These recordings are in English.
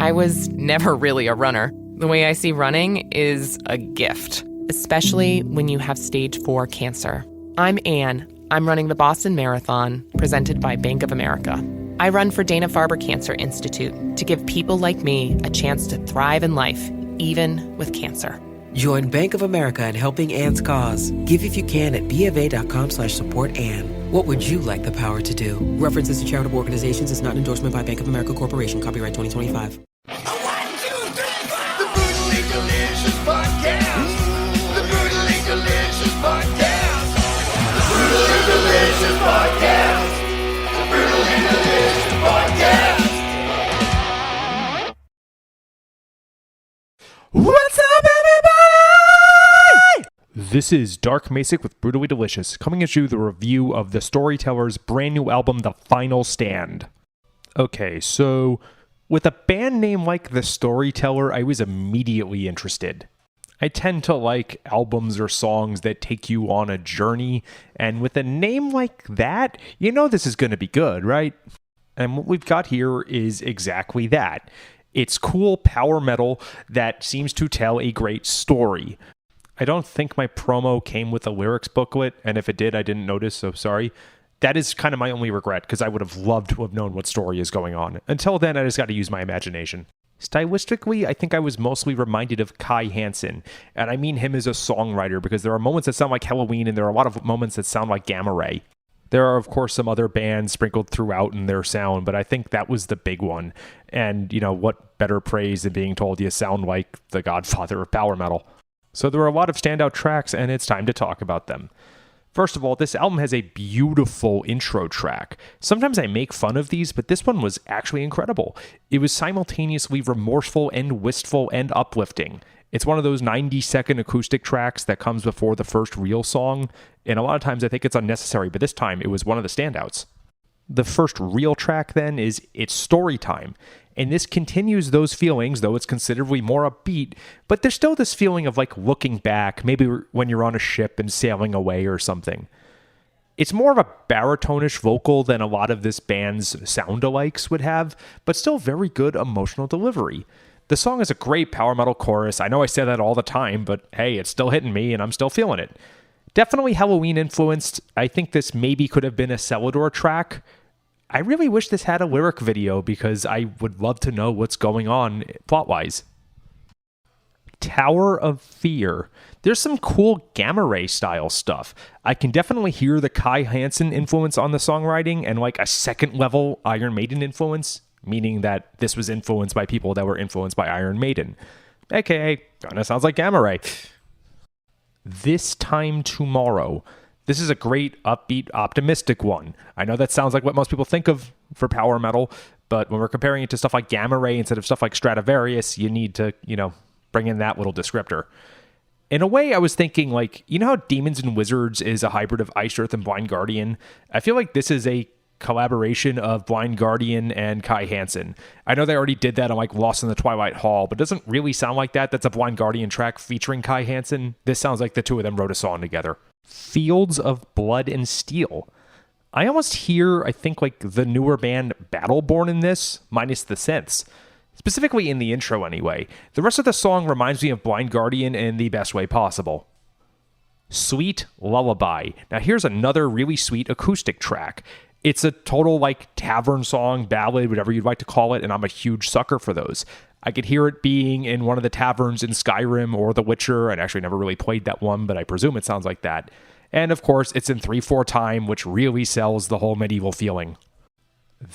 I was never really a runner. The way I see running is a gift, especially when you have stage 4 cancer. I'm Anne. I'm running the Boston Marathon, presented by Bank of America. I run for Dana-Farber Cancer Institute to give people like me a chance to thrive in life, even with cancer. Join Bank of America in helping Anne's cause. Give if you can at BofA.com/supportAnne. What would you like the power to do? References to charitable organizations is not an endorsement by Bank of America Corporation. Copyright 2025. The Brutally Delicious Podcast. The Brutally Delicious Podcast. The Brutally Delicious Podcast. The Brutally Delicious Podcast. What's up, everybody? This is Dark Macek with Brutally Delicious, coming at you the review of the Storyteller's brand new album, The Final Stand. Okay, so with a band name like The Storyteller, I was immediately interested. I tend to like albums or songs that take you on a journey, and with a name like that, you know this is going to be good, right? And what we've got here is exactly that. It's cool power metal that seems to tell a great story. I don't think my promo came with a lyrics booklet, and if it did, I didn't notice, so sorry. That is kind of my only regret, because I would have loved to have known what story is going on. Until then, I just got to use my imagination. Stylistically, I think I was mostly reminded of Kai Hansen, and I mean him as a songwriter, because there are moments that sound like Halloween, and there are a lot of moments that sound like Gamma Ray. There are, of course, some other bands sprinkled throughout in their sound, but I think that was the big one. And, you know, what better praise than being told you sound like the godfather of power metal? So there are a lot of standout tracks, and it's time to talk about them. First of all, this album has a beautiful intro track. Sometimes I make fun of these, but this one was actually incredible. It was simultaneously remorseful and wistful and uplifting. It's one of those 90-second acoustic tracks that comes before the first real song, and a lot of times I think it's unnecessary, but this time it was one of the standouts. The first real track, then, is It's Story Time, and this continues those feelings, though it's considerably more upbeat, but there's still this feeling of, like, looking back, maybe when you're on a ship and sailing away or something. It's more of a baritone-ish vocal than a lot of this band's sound-alikes would have, but still very good emotional delivery. The song is a great power metal chorus. I know I say that all the time, but hey, it's still hitting me and I'm still feeling it. Definitely Halloween influenced. I think this maybe could have been a Celador track. I really wish this had a lyric video because I would love to know what's going on plot-wise. Tower of Fear. There's some cool Gamma Ray style stuff. I can definitely hear the Kai Hansen influence on the songwriting and like a second level Iron Maiden influence, meaning that this was influenced by people that were influenced by Iron Maiden. AKA, kinda sounds like Gamma Ray. This Time Tomorrow. This is a great, upbeat, optimistic one. I know that sounds like what most people think of for power metal, but when we're comparing it to stuff like Gamma Ray instead of stuff like Stradivarius, you need to, bring in that little descriptor. In a way, I was thinking, like, you know how Demons and Wizards is a hybrid of Iced Earth and Blind Guardian? I feel like this is a collaboration of Blind Guardian and Kai Hansen. I know they already did that on like Lost in the Twilight Hall, but it doesn't really sound like that. That's a Blind Guardian track featuring Kai Hansen. This sounds like the two of them wrote a song together. Fields of Blood and Steel. I almost hear, I think, like the newer band Battleborn in this, minus the synths. Specifically in the intro anyway. The rest of the song reminds me of Blind Guardian in the best way possible. Sweet Lullaby. Now here's another really sweet acoustic track. It's a total, like, tavern song, ballad, whatever you'd like to call it, and I'm a huge sucker for those. I could hear it being in one of the taverns in Skyrim or The Witcher. I'd actually never really played that one, but I presume it sounds like that. And, of course, it's in 3/4 time, which really sells the whole medieval feeling.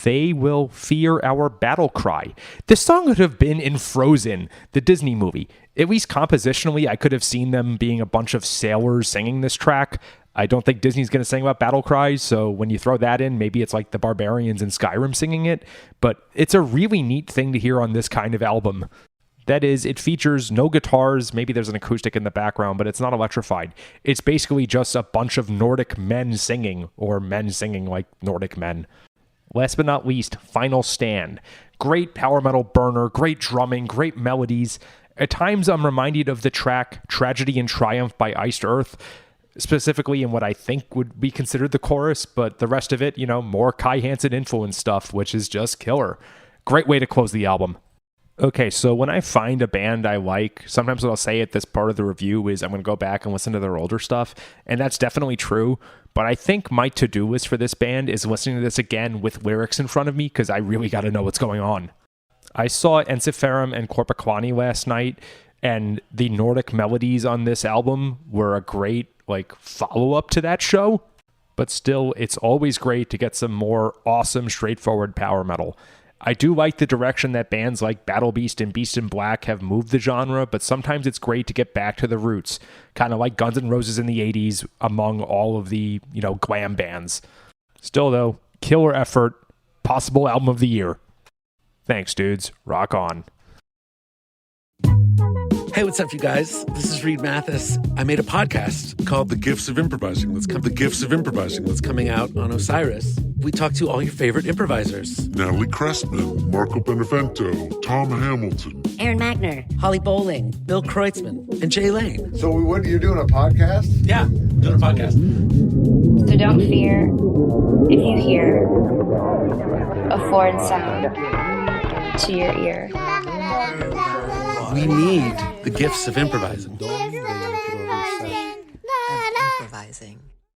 They Will Fear Our Battlecry. This song could have been in Frozen, the Disney movie. At least compositionally, I could have seen them being a bunch of sailors singing this track. I don't think Disney's going to sing about battle cries, so when you throw that in, maybe it's like the barbarians in Skyrim singing it, but it's a really neat thing to hear on this kind of album. That is, it features no guitars, maybe there's an acoustic in the background, but it's not electrified. It's basically just a bunch of Nordic men singing, or men singing like Nordic men. Last but not least, Final Stand. Great power metal burner, great drumming, great melodies. At times I'm reminded of the track Tragedy and Triumph by Iced Earth, specifically in what I think would be considered the chorus, but the rest of it, more Kai Hansen influence stuff, which is just killer. Great way to close the album. Okay, so when I find a band I like, sometimes what I'll say at this part of the review is I'm going to go back and listen to their older stuff, and that's definitely true. But I think my to-do list for this band is listening to this again with lyrics in front of me because I really got to know what's going on. I saw Ensiferum and Korpiklani last night, and the Nordic melodies on this album were a great follow-up to that show. But still, it's always great to get some more awesome, straightforward power metal. I do like the direction that bands like Battle Beast and Beast in Black have moved the genre, but sometimes it's great to get back to the roots, kind of like Guns N' Roses in the 80s among all of the, glam bands. Still, though, killer effort, possible album of the year. Thanks, dudes. Rock on. Hey, what's up, you guys? This is Reed Mathis. I made a podcast called The Gifts of Improvising. That's coming out on Osiris. We talk to all your favorite improvisers. Natalie Cressman, Marco Benevento, Tom Hamilton, Aaron Magner, Holly Bowling, Bill Kreutzmann, and Jay Lane. So what, you're doing a podcast? Yeah, doing a podcast. So don't fear if you hear a foreign sound to your ear. We need the gifts of improvising. Improvising.